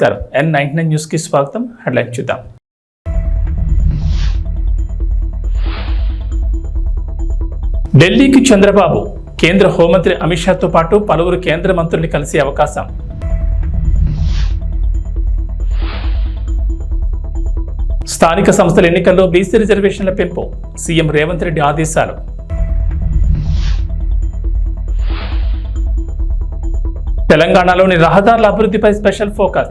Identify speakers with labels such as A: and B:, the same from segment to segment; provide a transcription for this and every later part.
A: నమస్కారం. N99 news కి స్వాగతం. హెడ్లైన్ చూద్దాం. ఢిల్లీకి చంద్రబాబు, కేంద్ర హోంమంత్రి అమిత్ షాతో పాటు పలువురు కేంద్ర మంత్రుల్ని కలిసే అవకాశం. స్థానిక సంస్థల ఎన్నికల్లో బీసీ రిజర్వేషన్ల పెంపు, సీఎం రేవంత్ రెడ్డి ఆదేశాలు. తెలంగాణలోని రహదారుల అభివృద్ధిపై స్పెషల్ ఫోకస్,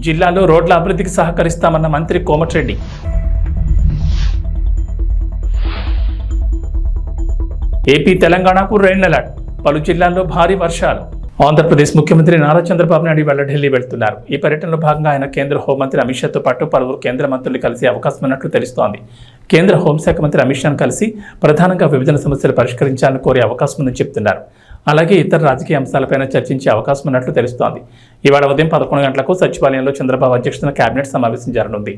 A: జిల్లాలో రోడ్ల అభివృద్ధికి సహకరిస్తామన్న మంత్రి కోమటిరెడ్డి. ఏపీ తెలంగాణకు రెడ్ అలర్ట్, పలు జిల్లాల్లో భారీ వర్షాలు. ఆంధ్రప్రదేశ్ ముఖ్యమంత్రి నారా చంద్రబాబు నాయుడు ఇవాళ ఢిల్లీ వెళ్తున్నారు. ఈ పర్యటనలో భాగంగా ఆయన కేంద్ర హోంమంత్రి అమిత్ షాతో పాటు పలువురు కేంద్ర మంత్రులు కలిసే అవకాశం ఉన్నట్లు తెలుస్తోంది. కేంద్ర హోంశాఖ మంత్రి అమిత్ షాను కలిసి ప్రధానంగా విభజన సమస్యలు పరిష్కరించాలని కోరే అవకాశం ఉందని చెబుతున్నారు. అలాగే ఇతర రాజకీయ అంశాలపైన చర్చించే అవకాశం ఉన్నట్లు తెలుస్తోంది. ఇవాళ ఉదయం 11 గంటలకు సచివాలయంలో చంద్రబాబు అధ్యక్షతన కేబినెట్ సమావేశం జరగనుంది.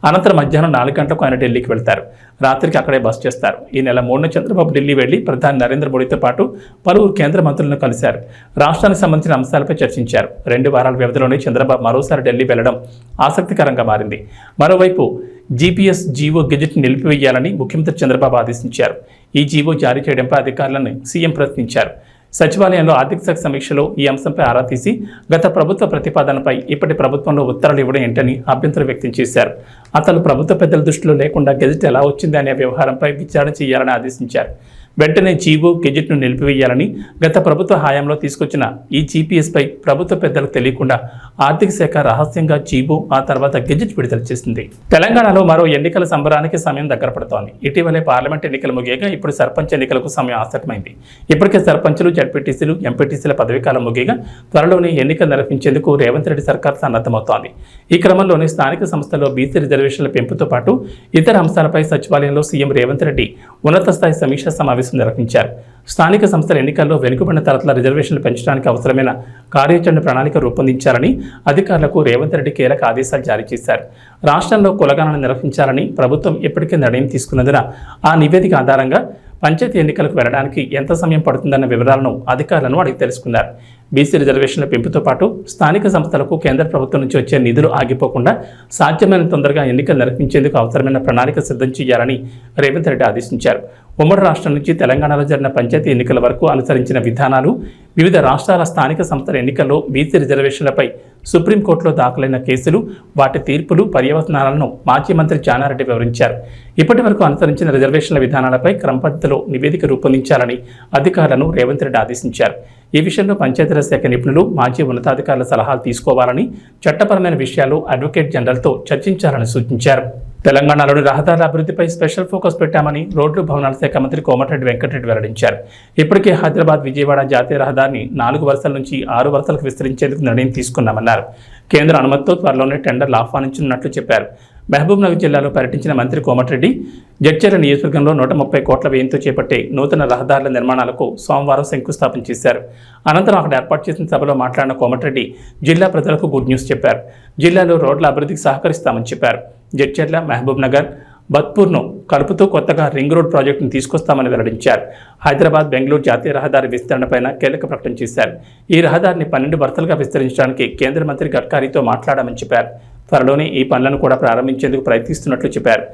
A: అనంతరం మధ్యాహ్నం 4 గంటలకు ఆయన ఢిల్లీకి వెళ్తారు. రాత్రికి అక్కడే బస చేస్తారు. ఈ నెల 3న చంద్రబాబు ఢిల్లీ వెళ్లి ప్రధాని నరేంద్ర మోడీతో పాటు పలువురు కేంద్ర మంత్రులను కలిశారు. రాష్ట్రానికి సంబంధించిన అంశాలపై చర్చించారు. 2 వారాల వ్యవధిలోనే చంద్రబాబు మరోసారి ఢిల్లీ వెళ్లడం ఆసక్తికరంగా మారింది. మరోవైపు జీపీఎస్ జీవో గెజెట్ నిలిపివేయాలని ముఖ్యమంత్రి చంద్రబాబు ఆదేశించారు. ఈ జీవో జారీ చేయడంపై అధికారులను సీఎం ప్రశ్నించారు. సచివాలయంలో ఆర్థిక శాఖ సమీక్షలో ఈ అంశంపై ఆరా తీసి గత ప్రభుత్వ ప్రతిపాదనపై ఇప్పటి ప్రభుత్వంలో ఉత్తర్వులు ఇవ్వడం ఏంటని అభ్యంతరం వ్యక్తం చేశారు. అతను ప్రభుత్వ పెద్దల దృష్టిలో లేకుండా గెజెట్ ఎలా వచ్చింది అనే వ్యవహారంపై విచారణ చేయాలని ఆదేశించారు. వెంటనే జీవో గెజెట్ను నిలిపివేయాలని, గత ప్రభుత్వ హయాంలో తీసుకొచ్చిన ఈ జీపీఎస్పై ప్రభుత్వ పెద్దలకు తెలియకుండా ఆర్థిక శాఖ రహస్యంగా జీవో, ఆ తర్వాత గెజెట్ విడుదల చేసింది. తెలంగాణలో మరో ఎన్నికల సంబరానికి సమయం దగ్గర పడుతోంది. ఇటీవలే పార్లమెంట్ ఎన్నికలు ముగియగా ఇప్పుడు సర్పంచ్ ఎన్నికలకు సమయం ఆసన్నమైంది. ఇప్పటికే సర్పంచులు, జడ్పీటీసీలు, ఎంపీటీసీల పదవీకాలం ముగియగా త్వరలోనే ఎన్నికలు నిర్వహించేందుకు రేవంత్ రెడ్డి సర్కార్ సన్నద్ధమవుతోంది. ఈ క్రమంలోనే స్థానిక సంస్థల్లో బీసీ రిజర్వేషన్ల పెంపుతో పాటు ఇతర అంశాలపై సచివాలయంలో సీఎం రేవంత్ రెడ్డి ఉన్నత స్థాయి సమీక్షా సమావేశం నిర్వహించారు. స్థానిక సంస్థల ఎన్నికల్లో వెనుకబడిన తరగతుల రిజర్వేషన్లు పెంచడానికి అవసరమైన కార్యాచరణ ప్రణాళిక రూపొందించాలని అధికారులకు రేవంత్ రెడ్డి కీలక ఆదేశాలు జారీ చేశారు. రాష్ట్రంలో కులగణన నిర్వహించాలని ప్రభుత్వం ఇప్పటికే నిర్ణయం తీసుకున్నందున ఆ నివేదిక ఆధారంగా పంచాయతీ ఎన్నికలకు వెళ్లడానికి ఎంత సమయం పడుతుందన్న వివరాలను అధికారులను అడిగి తెలుసుకున్నారు. బీసీ రిజర్వేషన్ల పెంపుతో పాటు స్థానిక సంస్థలకు కేంద్ర ప్రభుత్వం నుంచి వచ్చే నిధులు ఆగిపోకుండా సాధ్యమైన తొందరగా ఎన్నికలు నిర్వహించేందుకు అవసరమైన ప్రణాళిక సిద్ధం చేయాలని రేవంత్ రెడ్డి ఆదేశించారు. ఉమ్మడి రాష్ట్రం నుంచి తెలంగాణలో జరిగిన పంచాయతీ ఎన్నికల వరకు అనుసరించిన విధానాలు, వివిధ రాష్ట్రాల స్థానిక సంస్థల ఎన్నికల్లో బీసీ రిజర్వేషన్లపై సుప్రీంకోర్టులో దాఖలైన కేసులు, వాటి తీర్పులు, పర్యవసానాలను మాజీ మంత్రి జానారెడ్డి వివరించారు. ఇప్పటి వరకు అనుసరించిన రిజర్వేషన్ల విధానాలపై క్రమపద్ధతిలో నివేదిక రూపొందించాలని అధికారులను రేవంత్ రెడ్డి ఆదేశించారు. ఈ విషయంలో పంచాయతీరాజ్ శాఖ నిపుణులు, మాజీ ఉన్నతాధికారుల సలహాలు తీసుకోవాలని, చట్టపరమైన విషయాలు అడ్వకేట్ జనరల్తో చర్చించాలని సూచించారు. తెలంగాణలోని రహదారుల అభివృద్ధిపై స్పెషల్ ఫోకస్ పెట్టామని రోడ్లు, భవనాల శాఖ మంత్రి కోమటిరెడ్డి వెంకటరెడ్డి వెల్లడించారు. ఇప్పటికే హైదరాబాద్ విజయవాడ జాతీయ రహదారిని 4 వరుసల నుంచి 6 వరుసలకు విస్తరించేందుకు నిర్ణయం తీసుకున్నామన్నారు. కేంద్ర అనుమతితో త్వరలోనే టెండర్లు ఆహ్వానించనున్నట్లు చెప్పారు. మహబూబ్ నగర్ జిల్లాలో పర్యటించిన మంత్రి కోమటిరెడ్డి జడ్చర్ల నియోజకవర్గంలో 130 కోట్ల వ్యయంతో చేపట్టే నూతన రహదారుల నిర్మాణాలకు సోమవారం శంకుస్థాపన చేశారు. అనంతరం అక్కడ ఏర్పాటు చేసిన సభలో మాట్లాడిన కోమటిరెడ్డి జిల్లా ప్రజలకు గుడ్ న్యూస్ చెప్పారు. జిల్లాలో రోడ్ల అభివృద్ధికి సహకరిస్తామని చెప్పారు. జడ్చర్ల, మహబూబ్ నగర్, బత్పూర్ను కలుపుతూ కొత్తగా రింగ్ రోడ్ ప్రాజెక్టును తీసుకొస్తామని వెల్లడించారు. హైదరాబాద్, బెంగళూరు జాతీయ రహదారి విస్తరణపైన కీలక ప్రకటన చేశారు. ఈ రహదారిని 12 వరుసలుగా విస్తరించడానికి కేంద్ర మంత్రి గడ్కరీతో మాట్లాడామని చెప్పారు. త్వరలోనే ఈ పనులను కూడా ప్రారంభించేందుకు ప్రయత్నిస్తున్నట్లు చెప్పారు.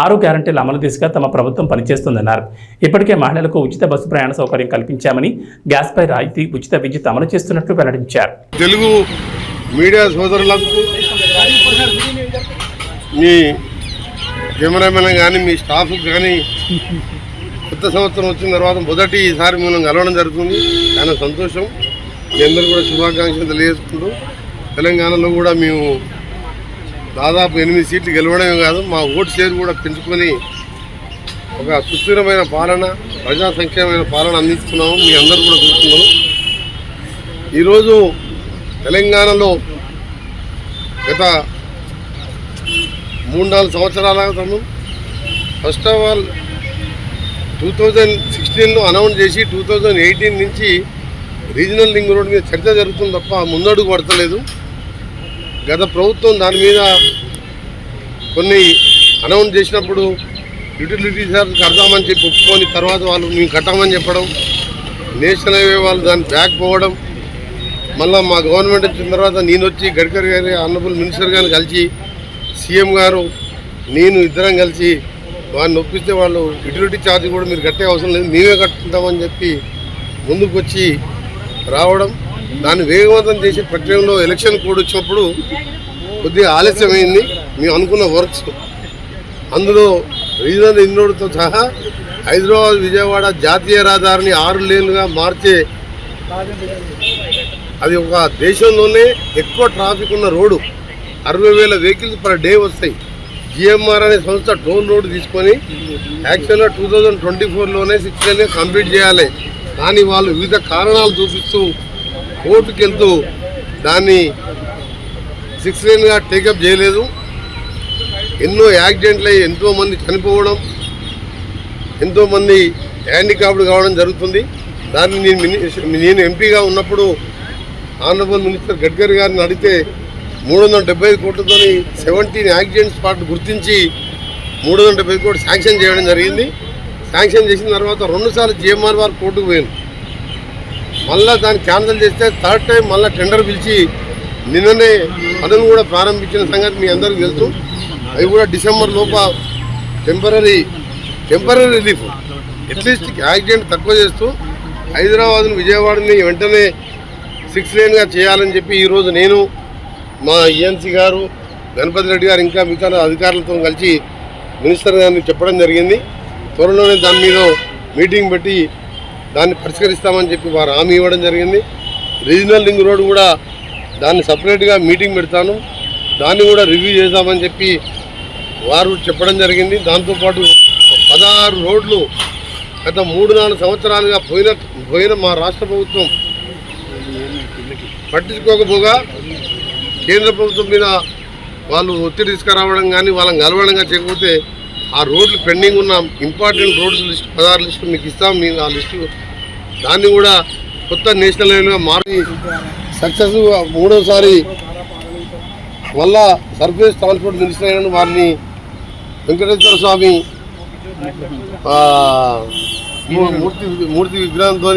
A: 6 గ్యారంటీల అమలు దిశగా తమ ప్రభుత్వం పనిచేస్తుందన్నారు. ఇప్పటికే మహిళలకు ఉచిత బస్సు ప్రయాణ సౌకర్యం కల్పించామని, గ్యాస్పై రాయితీ, ఉచిత విద్యుత్ అమలు చేస్తున్నట్లు వెల్లడించారు.
B: తెలుగు మీడియా సోదరులకు, మీ కెమెరామెన్ కానీ, మీ స్టాఫ్కి కానీ కొత్త సంవత్సరం వచ్చిన తర్వాత మొదటిసారి మనం కలవడం జరుగుతుంది. చాలా సంతోషం. మీ అందరూ కూడా శుభాకాంక్షలు తెలియజేసుకుంటూ, తెలంగాణలో కూడా మేము దాదాపు 8 సీట్లు గెలవడమే కాదు, మా ఓటు షేర్ కూడా పెంచుకొని ఒక సుస్థిరమైన పాలన, ప్రజా సంక్షేమమైన పాలన అందిస్తున్నాము. మీ అందరూ కూడా చూస్తున్నారు. ఈరోజు తెలంగాణలో గత 3-4 సంవత్సరాల క్రితం ఫస్ట్ ఆఫ్ ఆల్ 2016లో అనౌన్స్ చేసి 2018 నుంచి రీజనల్ రింగ్ రోడ్ మీద చర్చ జరుగుతుంది తప్ప ముందడుగు పడతలేదు. గత ప్రభుత్వం దాని మీద కొన్ని అనౌన్స్ చేసినప్పుడు యూటిలిటీ చార్జ్ కడతామని చెప్పి ఒప్పుకొని తర్వాత వాళ్ళు మేము కట్టామని చెప్పడం, నేషనల్ హైవే వాళ్ళు దాన్ని బ్యాక్ పోవడం, మళ్ళీ మా గవర్నమెంట్ వచ్చిన తర్వాత నేను వచ్చి గడ్కరీ గారి ఆనరబుల్ మినిస్టర్ గారిని కలిసి సీఎం గారు నేను ఇద్దరం కలిసి వారిని ఒప్పిస్తే వాళ్ళు యుటిలిటీ ఛార్జ్ కూడా మీరు కట్టే అవసరం లేదు, మేమే కట్టుకుంటామని చెప్పి ముందుకు వచ్చి రావడం, దాన్ని వేగవంతం చేసే ప్రక్రియలో ఎలక్షన్ కోడ్ వచ్చినప్పుడు కొద్దిగా ఆలస్యమైంది. మేము అనుకున్న వర్క్స్ అందులో రీజనల్ రింగ్ రోడ్తో సహా హైదరాబాద్ విజయవాడ జాతీయ రహదారిని 6 లేన్లుగా మార్చే, అది ఒక దేశంలోనే ఎక్కువ ట్రాఫిక్ ఉన్న రోడ్డు, 60,000 వెహికల్స్ పర్ డే వస్తాయి. జిఎంఆర్ అనే సంస్థ టోల్ రోడ్ తీసుకొని యాక్చువల్గా 2024లోనే 6 లేన్గా కంప్లీట్ చేయాలి. కానీ వాళ్ళు వివిధ కారణాలు చూపిస్తూ కోర్టుకు వెళ్తూ దాన్ని 6 లేన్గా టేకప్ చేయలేదు. ఎన్నో యాక్సిడెంట్లు అయ్యి ఎంతోమంది చనిపోవడం, ఎంతోమంది హ్యాండిక్యాప్డ్ కావడం జరుగుతుంది. దాన్ని నేను ఎంపీగా ఉన్నప్పుడు ఆనరబుల్ మినిస్టర్ గడ్కరీ గారిని అడిగితే 375 కోట్లతో 17 యాక్సిడెంట్ స్పాట్ గుర్తించి 375 కోట్లు శాంక్షన్ చేయడం జరిగింది. శాంక్షన్ చేసిన తర్వాత 2 సార్లు జిఎంఆర్ వారు కోర్టుకు పోయాను. మళ్ళీ దాన్ని క్యాన్సిల్ చేస్తే 3rd టైం మళ్ళీ టెండర్ పిలిచి నిన్ననే పనులు కూడా ప్రారంభించిన సంగతి మీ అందరికీ తెలుసు. అవి కూడా డిసెంబర్ లోప టెంపరీ రిలీఫ్, అట్లీస్ట్ యాక్సిడెంట్ తక్కువ చేస్తూ హైదరాబాద్ను విజయవాడని వెంటనే 6 లేన్గా చేయాలని చెప్పి ఈరోజు నేను మా ఈఎన్సీ గారు గణపతి రెడ్డి గారు ఇంకా మిగతా అధికారులతో కలిసి మినిస్టర్ గారిని చెప్పడం జరిగింది. త్వరలోనే దాని మీద మీటింగ్ పెట్టి దాన్ని పరిష్కరిస్తామని చెప్పి వారు హామీ ఇవ్వడం జరిగింది. రీజనల్ రింగ్ రోడ్ కూడా దాన్ని సపరేట్గా మీటింగ్ పెడతాను, దాన్ని కూడా రివ్యూ చేద్దామని చెప్పి వారు చెప్పడం జరిగింది. దాంతోపాటు 16 రోడ్లు గత 3-4 సంవత్సరాలుగా పోయిన మా రాష్ట్ర ప్రభుత్వం పట్టించుకోకపోగా కేంద్ర ప్రభుత్వం మీద వాళ్ళు ఒత్తిడి తీసుకురావడం కానీ వాళ్ళని కలవడంగా చేయకపోతే ఆ రోడ్లు పెండింగ్ ఉన్న ఇంపార్టెంట్ రోడ్స్ లిస్టు 16 లిస్టు మీకు ఇస్తాం. మేము ఆ లిస్టు దాన్ని కూడా కొత్త నేషనల్ హైవేగా మారి సక్సెస్ 3వసారి వల్ల సర్ఫేస్ ట్రాన్స్పోర్ట్ మినిస్టర్ అయిన వారిని వెంకటేశ్వర స్వామి మూర్తి విగ్రహంతో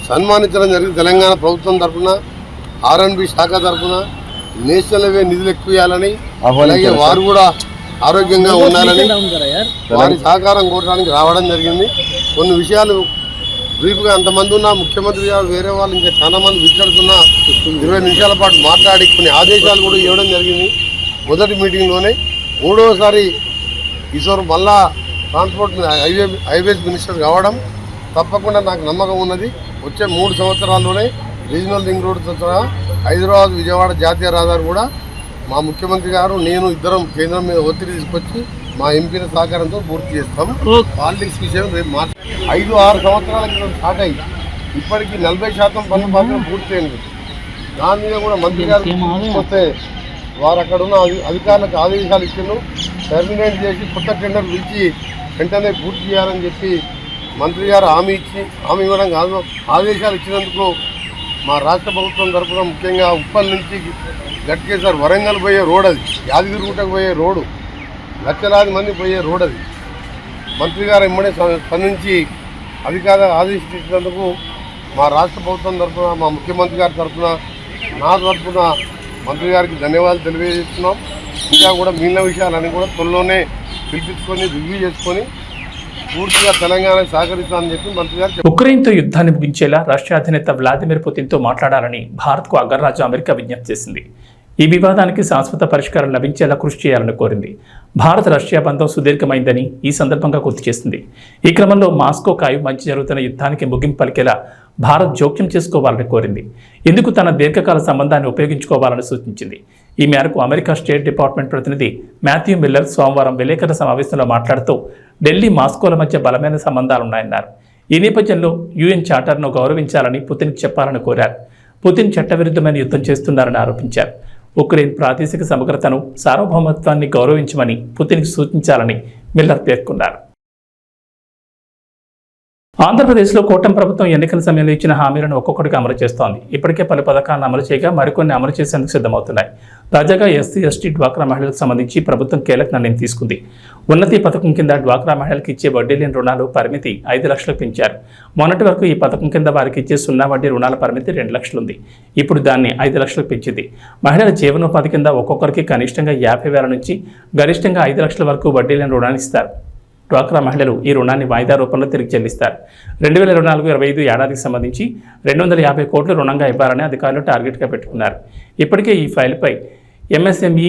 B: సన్మానించడం జరిగింది. తెలంగాణ ప్రభుత్వం తరఫున R&B శాఖ తరఫున నేషనల్ హైవే నిధులు ఎక్కువ ఇవ్వాలని, అలాగే వారు కూడా ఆరోగ్యంగా ఉండాలని వారి సహకారం కోరడానికి రావడం జరిగింది. కొన్ని విషయాలు బ్రీఫ్గా అంతమంది ఉన్న ముఖ్యమంత్రి గారు వేరే వాళ్ళు ఇంకా చాలా మంది విచారుతున్నా 20 నిమిషాల పాటు మాట్లాడి కొన్ని ఆదేశాలు కూడా ఇవ్వడం జరిగింది. మొదటి మీటింగ్లోనే 3వసారి ఈశ్వర్ మళ్ళా ట్రాన్స్పోర్ట్ హైవేస్ మినిస్టర్ కావడం తప్పకుండా నాకు నమ్మకం ఉన్నది. వచ్చే 3 సంవత్సరాల్లోనే రీజనల్ రింగ్ రోడ్తో సహా హైదరాబాద్ విజయవాడ జాతీయ రహదారి కూడా మా ముఖ్యమంత్రి గారు నేను ఇద్దరం కేంద్రం మీద ఒత్తిడి తీసుకొచ్చి మా ఎంపీల సహకారంతో పూర్తి చేస్తాం. పాలిటిక్స్ విషయం రేపు 5-6 సంవత్సరాల క్రితం స్టార్ట్ అయ్యి ఇప్పటికీ 40% పనులు మాత్రం పూర్తయింది. దాని మీద కూడా మంత్రి గారు తీసుకొస్తే వారు అక్కడ ఉన్న అధికారులకు ఆదేశాలు ఇచ్చిండు, టర్మినేట్ చేసి కొత్త టెండర్ పిలిచి వెంటనే పూర్తి చేయాలని చెప్పి మంత్రి గారు హామీ ఇవ్వడం కాదు, ఆదేశాలు ఇచ్చినందుకు మా రాష్ట్ర ప్రభుత్వం తరఫున ముఖ్యంగా ఉప్పల్ నుంచి గట్కేసర్ వరంగల్ పోయే రోడ్, అది యాదగిరిగుట్టకు పోయే రోడ్డు, లక్షలాది మంది పోయే రోడ్, అది మంత్రి గారు ఎమ్మడే స్పందించి అధికారులు ఆదేశించినందుకు మా రాష్ట్ర ప్రభుత్వం తరఫున మా ముఖ్యమంత్రి గారి తరఫున నా తరఫున మంత్రి గారికి ధన్యవాదాలు తెలియజేస్తున్నాం. ఇంకా కూడా మిగిలిన విషయాలన్నీ కూడా త్వరలోనే పిలిపించుకొని రివ్యూ చేసుకొని పూర్తిగా తెలంగాణకు సహకరిస్తామని చెప్పి మంత్రి గారు.
A: ఉక్రెయిన్తో యుద్ధాన్ని ముగించేలా రష్యా అధినేత వ్లాదిమిర్ పుతిన్తో మాట్లాడాలని భారత్కు అగ్రరాజ్యం అమెరికా విజ్ఞప్తి చేసింది. ఈ వివాదానికి శాశ్వత పరిష్కారం లభించేలా కృషి చేయాలని కోరింది. భారత్ రష్యా బంధం సుదీర్ఘమైందని ఈ సందర్భంగా గుర్తు చేసింది. ఈ క్రమంలో మాస్కో కాయు మంచి జరుగుతున్న యుద్ధానికి ముగింపు పలికేలా భారత్ జోక్యం చేసుకోవాలని కోరింది. ఇందుకు తన దీర్ఘకాల సంబంధాన్ని ఉపయోగించుకోవాలని సూచించింది. ఈ మేరకు అమెరికా స్టేట్ డిపార్ట్మెంట్ ప్రతినిధి మాథ్యూ మిల్లర్ సోమవారం విలేకరుల సమావేశంలో మాట్లాడుతూ ఢిల్లీ మాస్కోల మధ్య బలమైన సంబంధాలున్నాయన్నారు. ఈ నేపథ్యంలో యుఎన్ చార్టర్ను గౌరవించాలని పుతిన్కి చెప్పాలని కోరారు. పుతిన్ చట్టవిరుద్ధమైన యుద్ధం చేస్తున్నారని ఆరోపించారు. ఉక్రెయిన్ ప్రాదేశిక సమగ్రతను, సార్వభౌమత్వాన్ని గౌరవించమని పుతిన్కి సూచించాలని మిల్లర్ పేర్కొన్నారు. ఆంధ్రప్రదేశ్లో కూటమి ప్రభుత్వం ఎన్నికల సమయంలో ఇచ్చిన హామీలను ఒక్కొక్కటిగా అమలు చేస్తోంది. ఇప్పటికే పలు పథకాలను అమలు చేయగా మరికొన్ని అమలు చేసేందుకు సిద్ధమవుతున్నాయి. తాజాగా ఎస్సీ, ఎస్టీ, డ్వాక్రా మహిళలకు సంబంధించి ప్రభుత్వం కీలక నిర్ణయం తీసుకుంది. ఉన్నతి పథకం కింద డ్వాక్రా మహిళలకు ఇచ్చే వడ్డీ లేని రుణాలు పరిమితి 5 లక్షలకు పెంచారు. మొన్నటి వరకు ఈ పథకం కింద వారికి ఇచ్చే 0 వడ్డీ రుణాల పరిమితి 2 లక్షలు ఉంది. ఇప్పుడు దాన్ని 5 లక్షలకు పెంచింది. మహిళల జీవనోపాధి కింద ఒక్కొక్కరికి కనిష్టంగా 50,000 నుంచి గరిష్టంగా 5 లక్షల వరకు వడ్డీ లేని రుణాన్ని ఇస్తారు. డ్వాక్రా మహిళలు ఈ రుణాన్ని వాయిదా రూపంలో తిరిగి చెల్లిస్తారు. 2024-25 ఏడాదికి సంబంధించి 250 కోట్లు రుణంగా ఇవ్వాలని అధికారులు టార్గెట్గా పెట్టుకున్నారు. ఇప్పటికే ఈ ఫైల్పై ఎంఎస్ఎంఈ,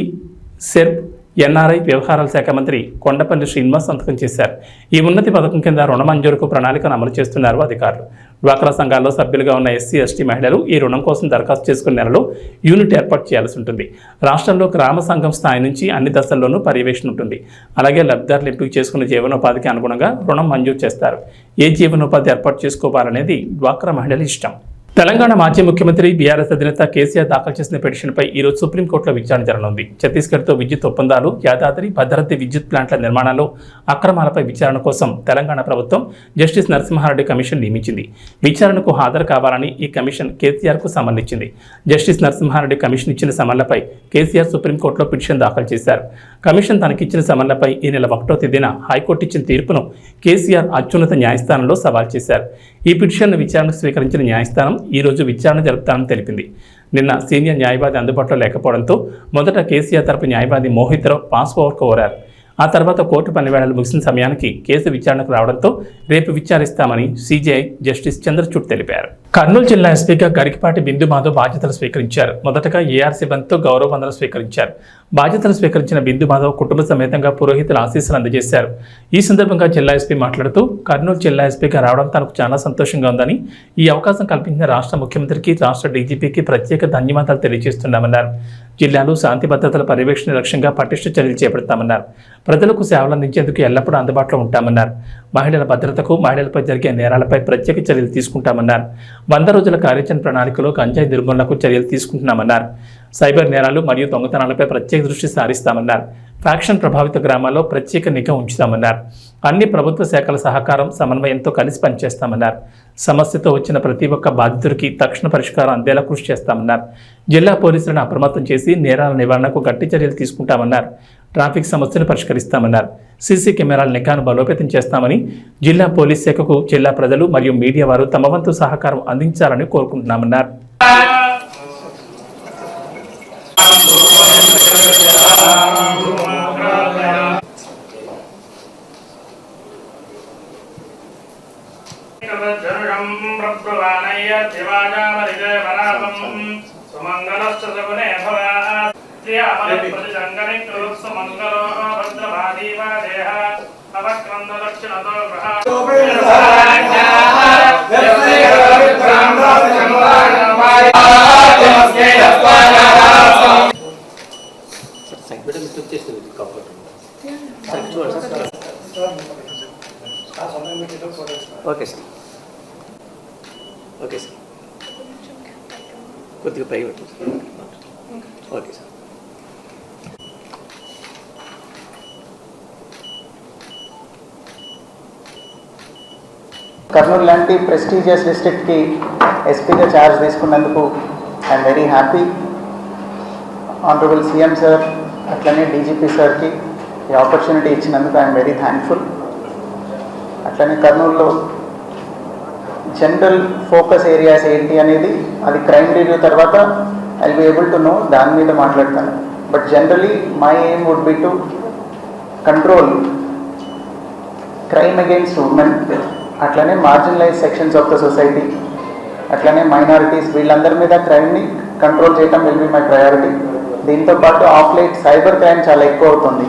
A: సెర్ప్, ఎన్ఆర్ఐ వ్యవహారాల శాఖ మంత్రి కొండపల్లి శ్రీనివాస్ సంతకం చేశారు. ఈ ఉన్నతి పథకం కింద రుణ మంజూరుకు ప్రణాళికను అమలు చేస్తున్నారు అధికారులు. డ్వాక్రా సంఘాల్లో సభ్యులుగా ఉన్న ఎస్సీ, ఎస్టీ మహిళలు ఈ రుణం కోసం దరఖాస్తు చేసుకున్న నెలలో యూనిట్ ఏర్పాటు చేయాల్సి ఉంటుంది. రాష్ట్రంలో గ్రామ సంఘం స్థాయి నుంచి అన్ని దశల్లోనూ పర్యవేక్షణ ఉంటుంది. అలాగే లబ్ధిదారులు ఎంపిక చేసుకున్న జీవనోపాధికి అనుగుణంగా రుణం మంజూరు చేస్తారు. ఏ జీవనోపాధి ఏర్పాటు చేసుకోవాలనేది డ్వాక్రా మహిళల ఇష్టం. తెలంగాణ మాజీ ముఖ్యమంత్రి బీఆర్ఎస్ అధినేత కేసీఆర్ దాఖలు చేసిన పిటిషన్పై ఈరోజు సుప్రీంకోర్టులో విచారణ జరగనుంది. ఛత్తీస్గఢ్తో విద్యుత్ ఒప్పందాలు, యాదాద్రి, భద్రాద్రి విద్యుత్ ప్లాంట్ల నిర్మాణాల్లో అక్రమాలపై విచారణ కోసం తెలంగాణ ప్రభుత్వం జస్టిస్ నరసింహారెడ్డి కమిషన్ నియమించింది. విచారణకు హాజరు కావాలని ఈ కమిషన్ కేసీఆర్కు సమన్ ఇచ్చింది. జస్టిస్ నరసింహారెడ్డి కమిషన్ ఇచ్చిన సమన్లపై కేసీఆర్ సుప్రీంకోర్టులో పిటిషన్ దాఖలు చేశారు. కమిషన్ తనకిచ్చిన సమన్లపై ఈ నెల 1వ తేదీన హైకోర్టు ఇచ్చిన తీర్పును కేసీఆర్ అత్యున్నత న్యాయస్థానంలో సవాల్ చేశారు. ఈ పిటిషన్ను విచారణకు స్వీకరించిన న్యాయస్థానం ఈ రోజు విచారణ జరుపుతానని తెలిపింది. నిన్న సీనియర్ న్యాయవాది అందుబాటులో లేకపోవడంతో మొదట కేసీఆర్ తరపు న్యాయవాది మోహిత్ రావు పాస్ ఓవర్ కోరారు. ఆ తర్వాత కోర్టు పనివేళలు ముగిసిన సమయానికి కేసు విచారణకు రావడంతో రేపు విచారిస్తామని సీజీఐ జస్టిస్ చంద్రచూడ్ తెలిపారు. కర్నూలు జిల్లా ఎస్పీగా గరికపాటి బిందు మాధవ్ బాధ్యతలు స్వీకరించారు. మొదటగా ఏఆర్ సిబ్బందితో గౌరవ వందనం స్వీకరించారు. బాధ్యతలు స్వీకరించిన బిందు మాధవ్ కుటుంబ సమేతంగా పురోహితుల ఆశీస్సులు అందజేశారు. ఈ సందర్భంగా జిల్లా ఎస్పీ మాట్లాడుతూ కర్నూలు జిల్లా ఎస్పీగా రావడం తనకు చాలా సంతోషంగా ఉందని, ఈ అవకాశం కల్పించిన రాష్ట్ర ముఖ్యమంత్రికి, రాష్ట్ర డీజీపీకి ప్రత్యేక ధన్యవాదాలు తెలియజేస్తున్నామన్నారు. జిల్లాలో శాంతి భద్రతల పర్యవేక్షణ లక్ష్యంగా పటిష్ట చర్యలు చేపడతామన్నారు. ప్రజలకు సేవలు అందించేందుకు ఎల్లప్పుడూ అందుబాటులో ఉంటామన్నారు. మహిళల భద్రతకు, మహిళలపై జరిగే నేరాలపై ప్రత్యేక చర్యలు తీసుకుంటామన్నారు. 100 రోజుల కార్యాచరణ ప్రణాళికలో గంజాయి నిర్మూలనకు చర్యలు తీసుకుంటున్నామన్నారు. సైబర్ నేరాలు మరియు దొంగతనాలపై ప్రత్యేక దృష్టి సారిస్తామన్నారు. ఫ్యాక్షన్ ప్రభావిత గ్రామాల్లో ప్రత్యేక నిఘా ఉంచుతామన్నారు. అన్ని ప్రభుత్వ శాఖల సహకారం, సమన్వయంతో కలిసి పనిచేస్తామన్నారు. సమస్యతో వచ్చిన ప్రతి ఒక్క బాధితుడికి తక్షణ పరిష్కారం అందేలా కృషి చేస్తామన్నారు. జిల్లా పోలీసులను అప్రమత్తం చేసి నేరాల నివారణకు గట్టి చర్యలు తీసుకుంటామన్నారు. ట్రాఫిక్ సమస్యను పరిష్కరిస్తామన్నారు. సీసీ కెమెరాల నిఘాను బలోపేతం చేస్తామని, జిల్లా పోలీస్ శాఖకు జిల్లా ప్రజలు మరియు మీడియా వారు తమ వంతు సహకారం అందించాలని కోరుకుంటున్నామన్నారు.
C: ఓకే సార్, ఓకే సార్, కొద్దిగా పై పెట్టండి. Okay sir.
D: కర్నూలు లాంటి ప్రెస్టీజియస్ డిస్ట్రిక్ట్కి ఎస్పీగా ఛార్జ్ తీసుకున్నందుకు I'm very happy. Honourable CM sir అట్లనే డీజీపీ సార్కి ఈ ఆపర్చునిటీ ఇచ్చినందుకు ఐఎమ్ వెరీ థ్యాంక్ఫుల్. అట్లనే కర్నూలులో జనరల్ ఫోకస్ ఏరియాస్ ఏంటి అనేది అది క్రైమ్ రివ్యూ తర్వాత I will be able to know, దాని మీద మాట్లాడతాను. But generally my aim would be to control crime against women, అట్లనే marginalize sections of the society, అట్లనే మైనారిటీస్, వీళ్ళందరి మీద క్రైమ్ని కంట్రోల్ చేయడం విల్ బి మై ప్రయారిటీ. దీంతోపాటు ఆఫ్ లైట్ సైబర్ క్రైమ్ చాలా ఎక్కువ అవుతుంది.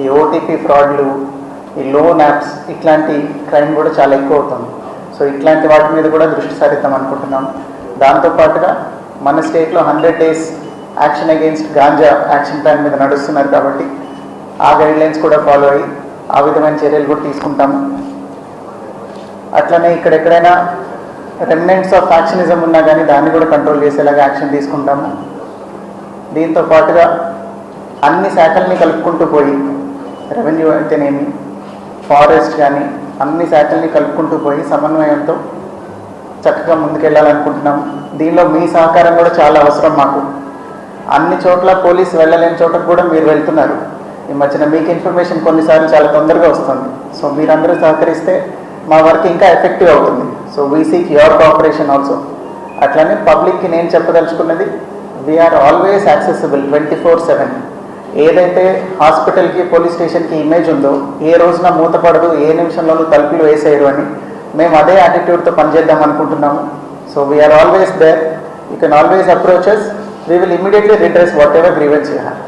D: ఈ ఓటీపీ ఫ్రాడ్లు, ఈ లోన్ యాప్స్, ఇట్లాంటి క్రైమ్ కూడా చాలా ఎక్కువ అవుతుంది. సో ఇట్లాంటి వాటి మీద కూడా దృష్టి సారిద్దాం అనుకుంటున్నాం. దాంతోపాటుగా మన స్టేట్లో 100 days action against ganja action plan మీద నడుస్తున్నారు కాబట్టి ఆ గైడ్లైన్స్ కూడా ఫాలో అయ్యి ఆ విధమైన చర్యలు కూడా తీసుకుంటాము. అట్లనే ఇక్కడెక్కడైనా రెమినెంట్స్ ఆఫ్ ఫ్యాక్షనిజం ఉన్నా కానీ దాన్ని కూడా కంట్రోల్ చేసేలాగా యాక్షన్ తీసుకుంటాము. దీంతో పాటుగా అన్ని శాఖల్ని కలుపుకుంటూ పోయి రెవెన్యూ అయితేనేమి, ఫారెస్ట్ కానీ, అన్ని శాఖల్ని కలుపుకుంటూ పోయి సమన్వయంతో చక్కగా ముందుకెళ్ళాలనుకుంటున్నాము. దీనిలో మీ సహకారం కూడా చాలా అవసరం మాకు. అన్ని చోట్ల పోలీసు వెళ్ళలేని చోటకు కూడా మీరు వెళ్తున్నారు. ఈ మధ్యన మీకు ఇన్ఫర్మేషన్ కొన్నిసార్లు చాలా తొందరగా వస్తుంది. సో మీరందరూ సహకరిస్తే మా వర్క్ ఇంకా ఎఫెక్టివ్ అవుతుంది. So we seek your cooperation also. అట్లనే పబ్లిక్కి నేను చెప్పదలుచుకున్నది, వీఆర్ ఆల్వేస్ యాక్సెసిబుల్ 24/7. ఏదైతే హాస్పిటల్కి పోలీస్ స్టేషన్కి ఇమేజ్ ఉందో, ఏ రోజున మూతపడదు, ఏ నిమిషంలోనూ తలుపులు వేసేయరు అని మేము అదే యాటిట్యూడ్తో పనిచేద్దాం అనుకుంటున్నాము. So we are always there. You can always approach us. We will immediately redress whatever grievance you have.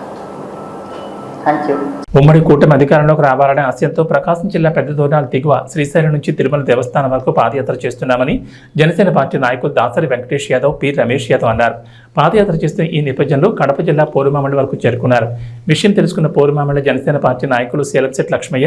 D: Thank you.
A: ఉమ్మడి కూటమి అధికారంలోకి రావాలనే ఆశయంతో ప్రకాశం జిల్లా పెద్ద దోర్నాల దిగువ శ్రీశైలం నుంచి తిరుమల దేవస్థానం వరకు పాదయాత్ర చేస్తున్నామని జనసేన పార్టీ నాయకులు దాసరి వెంకటేష్ యాదవ్, పి రమేష్ యాదవ్ అన్నారు. పాదయాత్ర చేస్తున్న ఈ నేపథ్యంలో కడప జిల్లా పోరుమామిళ్ల వరకు చేరుకున్నారు. విషయం తెలుసుకున్న పోరుమామిళ్ల జనసేన పార్టీ నాయకులు సేలంశెట్టి లక్ష్మయ్య,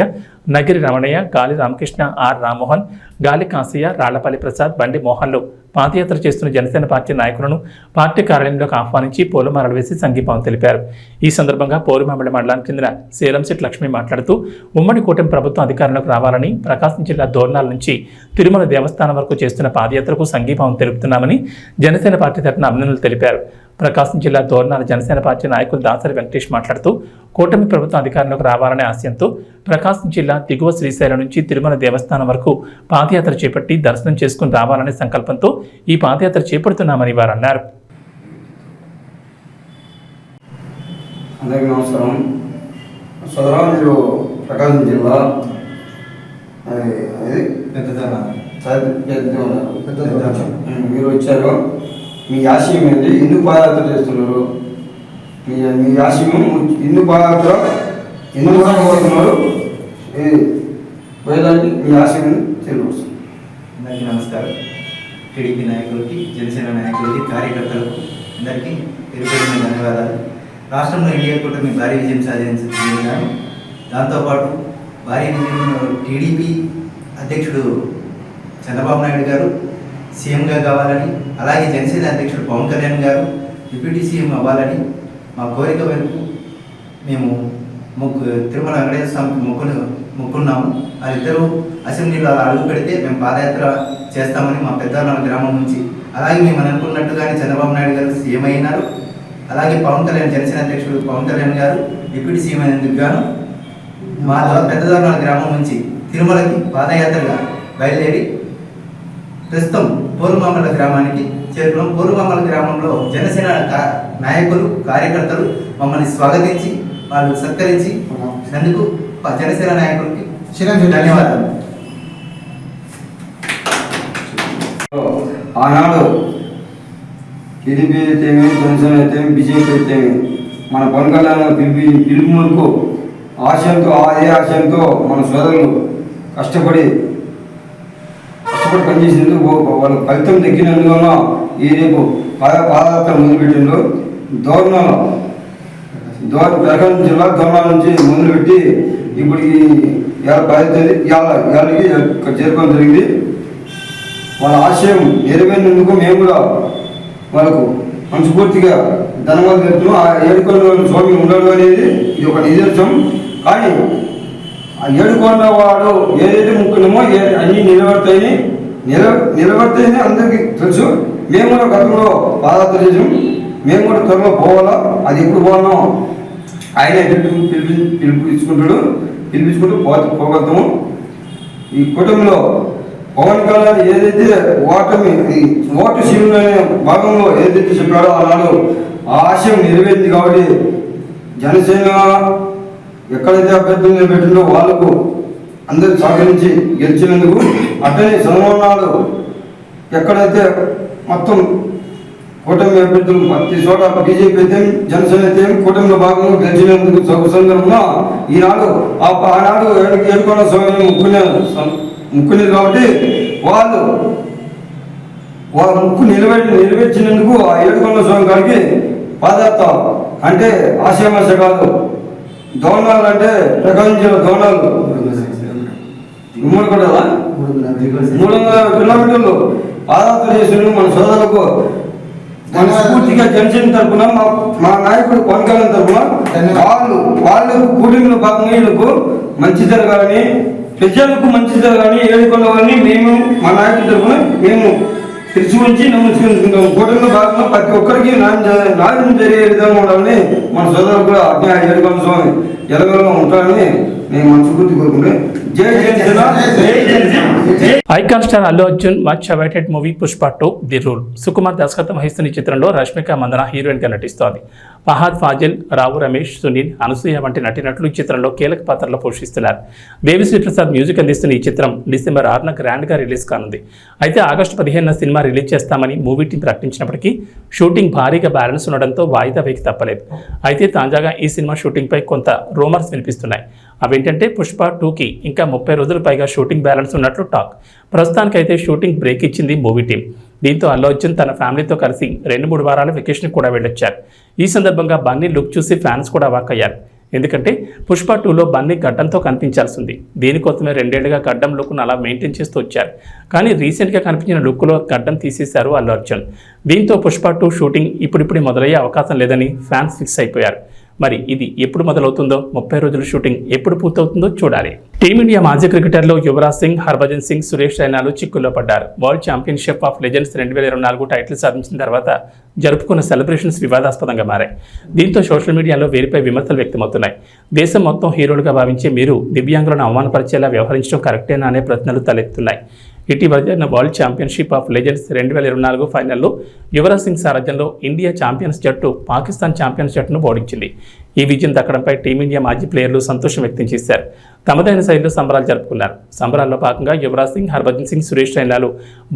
A: నగిరి రమణయ్య, గాలి రామకృష్ణ, ఆర్ రామ్మోహన్, గాలి కాశయ్య, రాళ్లపల్లి ప్రసాద్, బండి మోహన్లు పాదయాత్ర చేస్తున్న జనసేన పార్టీ నాయకులను పార్టీ కార్యాలయంలోకి ఆహ్వానించి పూలమాలలు వేసి సంఘీభావం తెలిపారు. ఈ సందర్భంగా పోరుమామిళ్ల మండలానికి చెందిన సేలంశెట్టి లక్ష్మి మాట్లాడుతూ ఉమ్మడి కూటమి ప్రభుత్వం అధికారంలోకి రావాలని ప్రకాశం జిల్లా దోర్నాల నుంచి తిరుమల దేవస్థానం వరకు చేస్తున్న పాదయాత్రకు సంఘీభావం తెలుపుతున్నామని జనసేన పార్టీ తరఫున అభినందనలు తెలిపారు. ప్రకాశం జిల్లా దోర్నాల జనసేన పార్టీ నాయకులు దాసరి వెంకటేష్ మాట్లాడుతూ కూటమి ప్రభుత్వం అధికారంలోకి రావాలనే ఆశయంతో ప్రకాశం జిల్లా దిగువ శ్రీశైలం నుంచి తిరుమల దేవస్థానం వరకు పాదయాత్ర చేపట్టి దర్శనం చేసుకుని రావాలనే సంకల్పంతో ఈ పాదయాత్ర చేపడుతున్నామని వారు అన్నారు.
E: అందరికీ నమస్కారం. సోదరా, మీరు ప్రకాశం జిల్లా మీరు వచ్చారు. మీ ఆశయం ఏంటి? ఎందుకు పాదయాత్ర చేస్తున్నారు? మీ ఆశయం ఎందుకు పాదయాత్ర ఎందుకు కోరుతున్నారు? పోయేదానికి మీ ఆశయం తెలియవచ్చు.
F: అందరికీ నమస్కారం. టీడీపీ నాయకులకి, జనసేన నాయకులకి, కార్యకర్తలకు అందరికీ పేరు ధన్యవాదాలు. రాష్ట్రంలో ఎన్డీఏ కూటమి భారీ విజయం సాధించాను. దాంతోపాటు భారీ విజయం టీడీపీ అధ్యక్షుడు చంద్రబాబు నాయుడు గారు సీఎంగా కావాలని, అలాగే జనసేన అధ్యక్షుడు పవన్ కళ్యాణ్ గారు డిప్యూటీ సీఎం అవ్వాలని మా కోరిక మేరకు మేము తిరుమల వెంకటేశ్వర స్వామికి మొక్కున్నాము. వాళ్ళిద్దరూ అసెంబ్లీలో అడుగు పెడితే మేము పాదయాత్ర చేస్తామని మా పెద్దనాల గ్రామం నుంచి, అలాగే మేము అనుకున్నట్టుగానే చంద్రబాబు నాయుడు గారు సీఎం అయినారు. అలాగే పవన్ కళ్యాణ్, జనసేన అధ్యక్షుడు పవన్ కళ్యాణ్ గారు డిప్యూటీ సీఎం అయినందుకు గాను మా పెద్దనాల గ్రామం నుంచి తిరుమలకి పాదయాత్రగా బయలుదేరి ప్రస్తుతం పోరుమామల గ్రామానికి చేరుకున్నాం. పోరుమామల గ్రామంలో జనసేన నాయకులు, కార్యకర్తలు మమ్మల్ని స్వాగతించి వాళ్ళు సత్కరించి అందుకు జనసేన నాయకులకి ధన్యవాదాలు.
E: ఆనాడు టీడీపీ అయితేమి, జనసేన అయితేమి, బీజేపీ అయితేమి మన పవన్ కళ్యాణ్ పిలుపు మేరకు అదే ఆశయంతో మన సోదరులు కష్టపడి పనిచేసేందుకు వాళ్ళ ఫలితం దక్కినందువల్ల ఈ రేపు పాదయాత్ర మొదలుపెట్టిండ్రు. ప్రకాశం జిల్లా దోర్నాల నుంచి మొదలుపెట్టి ఇప్పటికి 10 చేరుకోవడం జరిగింది. వాళ్ళ ఆశయం నెరవేరినందుకు మేము కూడా వాళ్ళకు మనస్ఫూర్తిగా ధన్యవాదాలు తెలుపుతున్నాం. ఆ ఏడుకొండ స్వామి ఉండడు అనేది ఇది ఒక నిదర్శనం. కానీ ఆ ఏడుకొండ వాడు ఏదైతే ముక్కున్నామో అన్నీ నిలబడతాయని అందరికీ తెలుసు. మేము కూడా గతంలో పాదయాత్ర చేసాం. మేము కూడా త్వరలో పోవాలా. అది ఎప్పుడు పోవాలో ఆయన పిలిపించుకుంటూ పోగలుగుతాము. ఈ కూటమిలో పవన్ కళ్యాణ్ ఏదైతే ఓటు శివుడు అనే భాగంలో ఏదైతే చెప్పాడో ఆనాడు ఆ ఆశయం నెరవేరింది. కాబట్టి జనసేన ఎక్కడైతే అభ్యర్థులు నిలబెట్టిందో వాళ్ళకు అందరూ సహకరించి గెలిచినందుకు, అట్లనే సన్మానాలు ఎక్కడైతే మొత్తం కూటమి అభ్యర్థులు ప్రతి చోట బీజేపీ అయితే, జనసేన అయితే కూటమిలో భాగంగా గెలిచినందుకు సందర్భంగా ఆనాడు ఏడుకొండ స్వామిని ముక్కునేది. కాబట్టి వాళ్ళ ముక్కు నెరవేర్చినందుకు ఆ ఏడుకొండ స్వామి గారికి పాదయాత్ర అంటే ఆశయమాశ కాదు. దోర్నాలు అంటే ప్రకాశం జిల్లా దోర్నాలు ఉమ్మడి కూడా 300 కిలోమీటర్లు పాదయాత్ర చేసిన మన సోదరులకు మనస్ఫూర్తిగా జనసేన తరఫున మా నాయకుడు పవన్ కళ్యాణ్ తరఫున వాళ్ళు కూటమిలో భాగంగా వీళ్ళకు మంచి జరగాలని ప్రజలకు మంచి జరగాలని ఏడుకోవాలని మేము మా నాయకుల తరఫున మేము తెలిసి ఉంచి నమ్ముకుంటున్నాం. కూటమిలో భాగంగా ప్రతి ఒక్కరికి న్యాయం జరిగే విధంగా ఉండాలని మన సోదరులు కూడా ఆజ్ఞ ఏడుకొండ స్వామి ఎలగలో ఉంటారని నేను మనస్ఫూర్తి కోరుకుంటే జై జనసేన జై Janasena.
A: Icon star Allu Arjun much awaited movie Pushpa 2 the rule Sukumar దర్శకత్వం వహిస్తున్న ఈ చిత్రంలో రష్మిక మందన హీరోయిన్ గా నటిస్తోంది. ఫహాద్ ఫాజిల్, రావు రమేష్, సునీల్, అనసూయ వంటి నటినట్లు ఈ చిత్రంలో కీలక పాత్రలో పోషిస్తున్నారు. దేవిశ్రీ ప్రసాద్ మ్యూజిక్ అందిస్తున్న ఈ చిత్రం డిసెంబర్ 6న గ్రాండ్ గా రిలీజ్ కానుంది. అయితే ఆగస్టు 15న సినిమా రిలీజ్ చేస్తామని మూవీ టీం ప్రకటించినప్పటికీ షూటింగ్ భారీగా బ్యాలెన్స్ ఉండడంతో వాయిదా వేకి తప్పలేదు. అయితే తాజాగా ఈ సినిమా షూటింగ్ పై కొంత రూమర్స్ వినిపిస్తున్నాయి. అవేంటంటే పుష్ప 2కి ఇంకా 30 రోజుల పైగా షూటింగ్ బ్యాలెన్స్ ఉన్నట్లు టాక్. ప్రస్తుతానికైతే షూటింగ్ బ్రేక్ ఇచ్చింది మూవీ టీం. దీంతో అల్లు అర్జున్ తన ఫ్యామిలీతో కలిసి 2-3 వారాల వెకేషన్ కూడా వెళ్ళొచ్చారు. ఈ సందర్భంగా బన్నీ లుక్ చూసి ఫ్యాన్స్ కూడా వాకయ్యారు. ఎందుకంటే పుష్ప 2లో బన్నీ గడ్డంతో కనిపించాల్సి ఉంది. దీనికోసమే 2 ఏళ్లుగా గడ్డం లుక్ను అలా మెయింటైన్ చేస్తూ వచ్చారు. కానీ రీసెంట్గా కనిపించిన లుక్లో గడ్డం తీసేశారు అల్లు అర్జున్. దీంతో పుష్ప 2 షూటింగ్ ఇప్పుడిప్పుడే మొదలయ్యే అవకాశం లేదని ఫ్యాన్స్ ఫిక్స్ అయిపోయారు. మరి ఇది ఎప్పుడు మొదలవుతుందో, 30 రోజుల షూటింగ్ ఎప్పుడు పూర్తవుతుందో చూడాలి. టీమిండియా మాజీ క్రికెటర్లు యువరాజ్ సింగ్, హర్భజన్ సింగ్, సురేష్ రైనాలు చిక్కుల్లో పడ్డారు. World championship of legends 2024 title సాధించిన తర్వాత జరుపుకున్న సెలబ్రేషన్స్ వివాదాస్పదంగా మారాయి. దీంతో సోషల్ మీడియాలో వీరిపై విమర్శలు వ్యక్తమవుతున్నాయి. దేశం మొత్తం హీరోలుగా భావించే మీరు దివ్యాంగులను అవమానపరిచేలా వ్యవహరించడం కరెక్టేనా అనే ప్రశ్నలు తలెత్తున్నాయి. ఇటీవల జరిగిన వరల్డ్ ఛాంపియన్షిప్ ఆఫ్ లెజెండ్స్ 2024 ఫైనల్లో యువరాజ్ సింగ్ సారథ్యంలో ఇండియా ఛాంపియన్స్ జట్టు పాకిస్తాన్ ఛాంపియన్స్ జట్టును ఓడించింది. ఈ విజయం దక్కడంపై టీమిండియా మాజీ ప్లేయర్లు సంతోషం వ్యక్తం చేశారు. తమదైన శైలిలో సంబరాలు జరుపుకున్నారు. సంబరాల్లో భాగంగా యువరాజ్ సింగ్, హర్భజన్ సింగ్, సురేష్ రైనాలు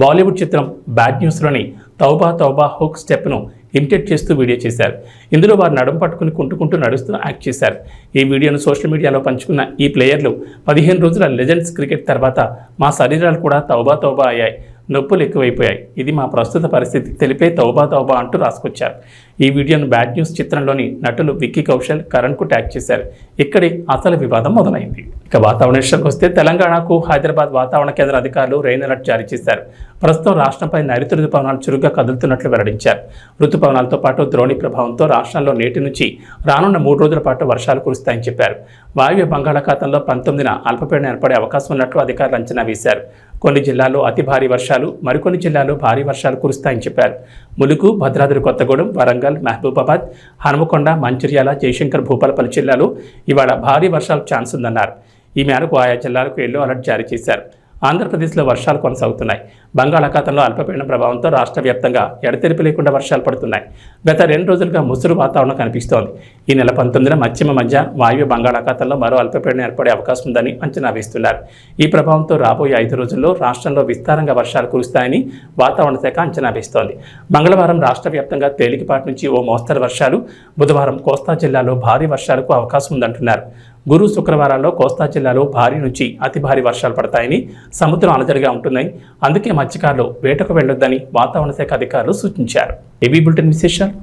A: బాలీవుడ్ చిత్రం బ్యాడ్ న్యూస్లోని తౌబా తౌబా హుక్ స్టెప్ను ఇమిటేట్ చేస్తూ వీడియో చేశారు. ఇందులో వారు నడుం పట్టుకుని కుంటుకుంటూ నడుస్తూ యాక్ట్ చేశారు. ఈ వీడియోను సోషల్ మీడియాలో పంచుకున్న ఈ ప్లేయర్లు 15 రోజుల లెజెండ్స్ క్రికెట్ తర్వాత మా శరీరాలు కూడా తౌబా తౌబా అయ్యాయి, నొప్పులు ఎక్కువైపోయాయి, ఇది మా ప్రస్తుత పరిస్థితి తెలిపే తౌబా తౌబా అంటూ రాసుకొచ్చారు. ఈ వీడియోను బ్యాడ్ న్యూస్ చిత్రంలోని నటులు విక్కీ కౌశల్, కరణ్కు ట్యాగ్ చేశారు. ఇక్కడే అసలు వివాదం మొదలైంది. ఇక వాతావరణ విషయానికి వస్తే తెలంగాణకు హైదరాబాద్ వాతావరణ కేంద్ర అధికారులు రెయిన్ అలర్ట్ జారీ చేశారు. ప్రస్తుతం రాష్ట్రంపై నైరుతి రుతుపవనాలు చురుగ్గా కదులుతున్నట్లు వెల్లడించారు. రుతుపవనాలతో పాటు ద్రోణి ప్రభావంతో రాష్ట్రంలో నేటి నుంచి రానున్న 3 రోజుల పాటు వర్షాలు కురుస్తాయని చెప్పారు. వాయువ్య బంగాళాఖాతంలో 19న అల్పపీడనం ఏర్పడే అవకాశం ఉన్నట్లు అధికారులు అంచనా వేశారు. కొన్ని జిల్లాల్లో అతి భారీ వర్షాలు, మరికొన్ని జిల్లాల్లో భారీ వర్షాలు కురుస్తాయని చెప్పారు. ములుగు, భద్రాద్రి కొత్తగూడెం, వరంగల్, మహబూబాబాద్, హనుమకొండ, మంచిర్యాల, జయశంకర్, భూపాలపల్లి జిల్లాలో ఇవాళ భారీ వర్షాలకు ఛాన్స్ ఉందన్నారు. ఈ మేరకు ఆయా జిల్లాలకు ఎల్లో అలర్ట్ జారీ చేశారు. ఆంధ్రప్రదేశ్లో వర్షాలు కొనసాగుతున్నాయి. బంగాళాఖాతంలో అల్పపీడనం ప్రభావంతో రాష్ట్ర వ్యాప్తంగా ఎడతెరిపి లేకుండా వర్షాలు పడుతున్నాయి. గత 2 రోజులుగా ముసురు వాతావరణం కనిపిస్తోంది. ఈ నెల 19న మధ్యమ మధ్య వాయువ్య బంగాళాఖాతంలో మరో అల్పపీడనం ఏర్పడే అవకాశం ఉందని అంచనా వేస్తున్నారు. ఈ ప్రభావంతో రాబోయే 5 రోజుల్లో రాష్ట్రంలో విస్తారంగా వర్షాలు కురుస్తాయని వాతావరణ శాఖ అంచనా వేస్తోంది. మంగళవారం రాష్ట్ర వ్యాప్తంగా తేలికపాటి నుంచి ఓ మోస్తరు వర్షాలు, బుధవారం కోస్తా జిల్లాలో భారీ వర్షాలకు అవకాశం ఉందంటున్నారు. గురు, శుక్రవారాల్లో కోస్తా జిల్లాలో భారీ నుంచి అతి భారీ వర్షాలు పడతాయని, సముద్రం అలజడిగా ఉంటుందని, అందుకే మత్స్యకారులు వేటకు వెళ్లొద్దని వాతావరణ శాఖ అధికారులు సూచించారు. ఏబీ బులెటిన్ విశేషాలు.